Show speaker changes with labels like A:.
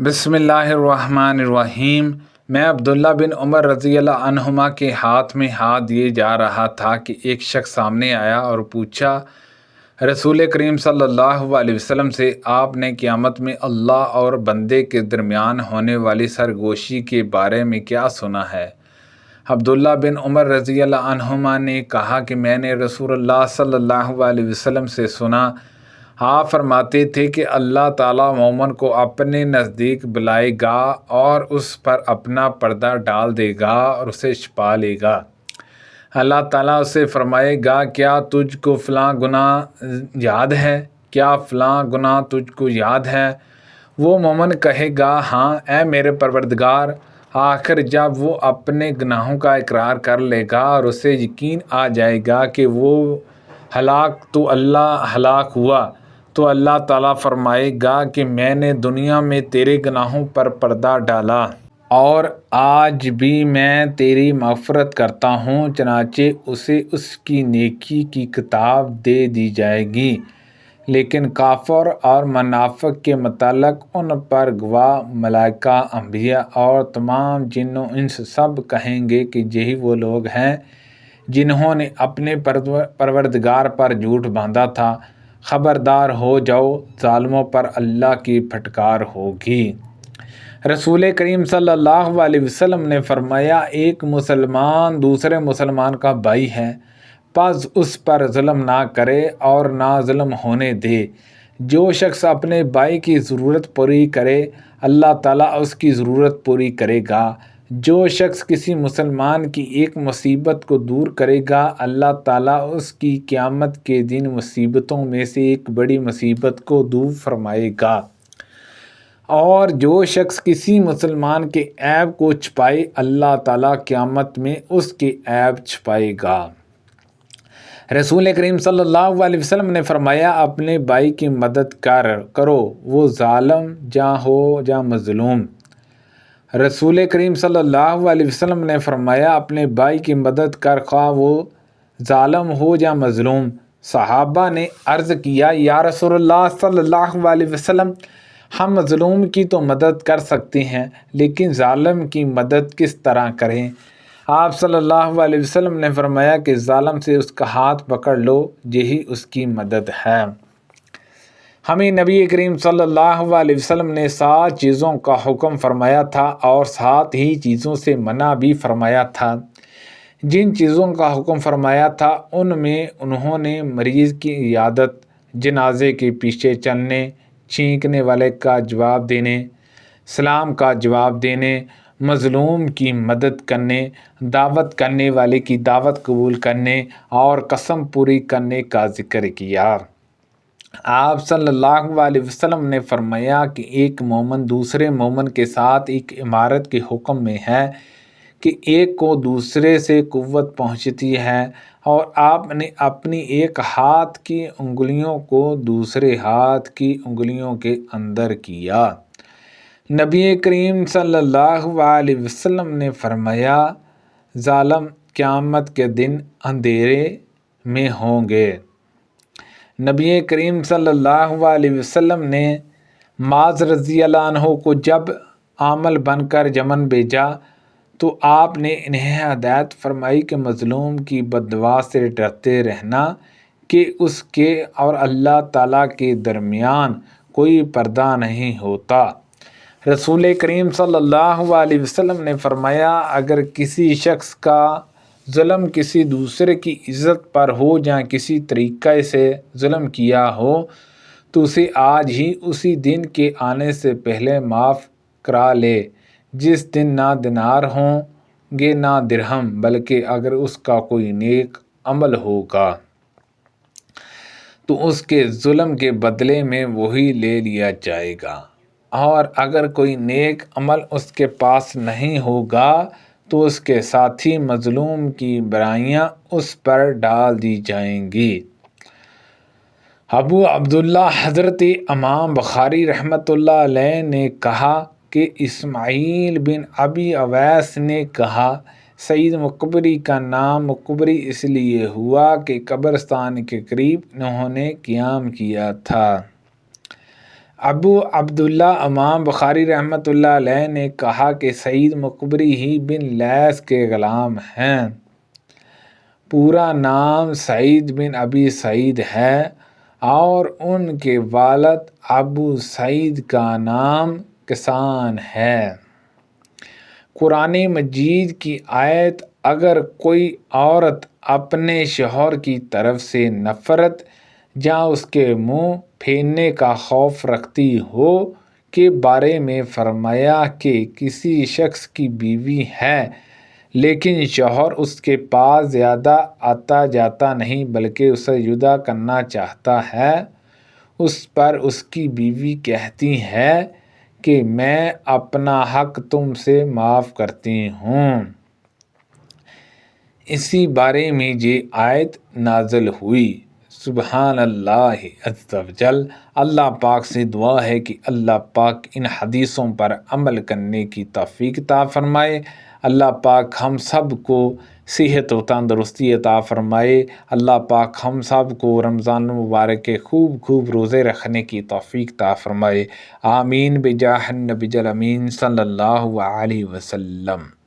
A: بسم اللہ الرحمن الرحیم۔ میں عبداللہ بن عمر رضی اللہ عنہما کے ہاتھ میں ہاتھ دیے جا رہا تھا کہ ایک شخص سامنے آیا اور پوچھا، رسول کریم صلی اللہ علیہ وسلم سے، آپ نے قیامت میں اللہ اور بندے کے درمیان ہونے والی سرگوشی کے بارے میں کیا سنا ہے؟ عبداللہ بن عمر رضی اللہ عنہما نے کہا کہ میں نے رسول اللہ صلی اللہ علیہ وسلم سے سنا، آپ فرماتے تھے کہ اللہ تعالیٰ مومن کو اپنے نزدیک بلائے گا اور اس پر اپنا پردہ ڈال دے گا اور اسے چھپا لے گا۔ اللہ تعالیٰ اسے فرمائے گا، کیا تجھ کو فلاں گناہ یاد ہے؟ کیا فلاں گناہ تجھ کو یاد ہے؟ وہ مومن کہے گا، ہاں اے میرے پروردگار۔ آخر جب وہ اپنے گناہوں کا اقرار کر لے گا اور اسے یقین آ جائے گا کہ وہ ہلاک ہوا، تو اللہ تعالیٰ فرمائے گا کہ میں نے دنیا میں تیرے گناہوں پر پردہ ڈالا اور آج بھی میں تیری مغفرت کرتا ہوں، چنانچہ اسے اس کی نیکی کی کتاب دے دی جائے گی۔ لیکن کافر اور منافق کے متعلق ان پر گواہ ملائکہ، انبیاء اور تمام جن و انس سب کہیں گے کہ یہی وہ لوگ ہیں جنہوں نے اپنے پروردگار پر جھوٹ باندھا تھا۔ خبردار ہو جاؤ، ظالموں پر اللہ کی پھٹکار ہوگی۔ رسول کریم صلی اللہ علیہ وسلم نے فرمایا، ایک مسلمان دوسرے مسلمان کا بھائی ہے، پس اس پر ظلم نہ کرے اور نہ ظلم ہونے دے۔ جو شخص اپنے بھائی کی ضرورت پوری کرے، اللہ تعالیٰ اس کی ضرورت پوری کرے گا۔ جو شخص کسی مسلمان کی ایک مصیبت کو دور کرے گا، اللہ تعالیٰ اس کی قیامت کے دن مصیبتوں میں سے ایک بڑی مصیبت کو دور فرمائے گا۔ اور جو شخص کسی مسلمان کے عیب کو چھپائے، اللہ تعالیٰ قیامت میں اس کے عیب چھپائے گا۔ رسول کریم صلی اللہ علیہ وسلم نے فرمایا، اپنے بھائی کی مدد کرو، وہ ظالم جاں ہو یا مظلوم۔ رسول کریم صلی اللہ علیہ وسلم نے فرمایا، اپنے بھائی کی مدد کر، خواہ وہ ظالم ہو یا مظلوم۔ صحابہ نے عرض کیا، یا رسول اللہ صلی اللہ علیہ وسلم، ہم مظلوم کی تو مدد کر سکتے ہیں، لیکن ظالم کی مدد کس طرح کریں؟ آپ صلی اللہ علیہ وسلم نے فرمایا کہ ظالم سے اس کا ہاتھ پکڑ لو، یہی اس کی مدد ہے۔ ہمیں نبی کریم صلی اللہ علیہ وسلم نے 7 چیزوں کا حکم فرمایا تھا اور 7 ہی چیزوں سے منع بھی فرمایا تھا۔ جن چیزوں کا حکم فرمایا تھا ان میں انہوں نے مریض کی عیادت، جنازے کے پیچھے چلنے، چھینکنے والے کا جواب دینے، سلام کا جواب دینے، مظلوم کی مدد کرنے، دعوت کرنے والے کی دعوت قبول کرنے اور قسم پوری کرنے کا ذکر کیا۔ آپ صلی اللہ علیہ وسلم نے فرمایا کہ ایک مومن دوسرے مومن کے ساتھ ایک عمارت کے حکم میں ہے کہ ایک کو دوسرے سے قوت پہنچتی ہے، اور آپ نے اپنی ایک ہاتھ کی انگلیوں کو دوسرے ہاتھ کی انگلیوں کے اندر کیا۔ نبی کریم صلی اللہ علیہ وسلم نے فرمایا، ظالم قیامت کے دن اندھیرے میں ہوں گے۔ نبی کریم صلی اللہ علیہ وسلم نے معاذ رضی اللہ عنہ کو جب عامل بن کر یمن بھیجا تو آپ نے انہیں ہدایت فرمائی کہ مظلوم کی بددعا سے ڈرتے رہنا کہ اس کے اور اللہ تعالیٰ کے درمیان کوئی پردہ نہیں ہوتا۔ رسول کریم صلی اللہ علیہ وسلم نے فرمایا، اگر کسی شخص کا ظلم کسی دوسرے کی عزت پر ہو یا کسی طریقے سے ظلم کیا ہو تو اسے آج ہی اسی دن کے آنے سے پہلے معاف کرا لے، جس دن نہ دینار ہوں گے نہ درہم، بلکہ اگر اس کا کوئی نیک عمل ہوگا تو اس کے ظلم کے بدلے میں وہی لے لیا جائے گا، اور اگر کوئی نیک عمل اس کے پاس نہیں ہوگا تو اس کے ساتھی مظلوم کی برائیاں اس پر ڈال دی جائیں گی۔ ابو عبداللہ حضرت امام بخاری رحمۃ اللہ علیہ نے کہا کہ اسماعیل بن ابی اویس نے کہا، سید مقبری کا نام مقبری اس لیے ہوا کہ قبرستان کے قریب انہوں نے قیام کیا تھا۔ ابو عبداللہ امام بخاری رحمۃ اللہ علیہ نے کہا کہ سعید مقبری ہی بن لیث کے غلام ہیں۔ پورا نام سعید بن ابی سعید ہے اور ان کے والد ابو سعید کا نام کسان ہے۔ قرآن مجید کی آیت اگر کوئی عورت اپنے شوہر کی طرف سے نفرت یا اس کے منہ پھیرنے کا خوف رکھتی ہو کے بارے میں فرمایا کہ کسی شخص کی بیوی ہے لیکن شوہر اس کے پاس زیادہ آتا جاتا نہیں بلکہ اسے جدا کرنا چاہتا ہے، اس پر اس کی بیوی کہتی ہے کہ میں اپنا حق تم سے معاف کرتی ہوں، اسی بارے میں یہ آیت نازل ہوئی۔ سبحان اللہ عز و جل۔ اللہ پاک سے دعا ہے کہ اللہ پاک ان حدیثوں پر عمل کرنے کی توفیق عطا فرمائے۔ اللہ پاک ہم سب کو صحت و تندرستی عطا فرمائے۔ اللہ پاک ہم سب کو رمضان المبارک کے خوب روزے رکھنے کی توفیق عطا فرمائے۔ آمین بجاہ النبی الامین صلی اللہ علیہ وسلم۔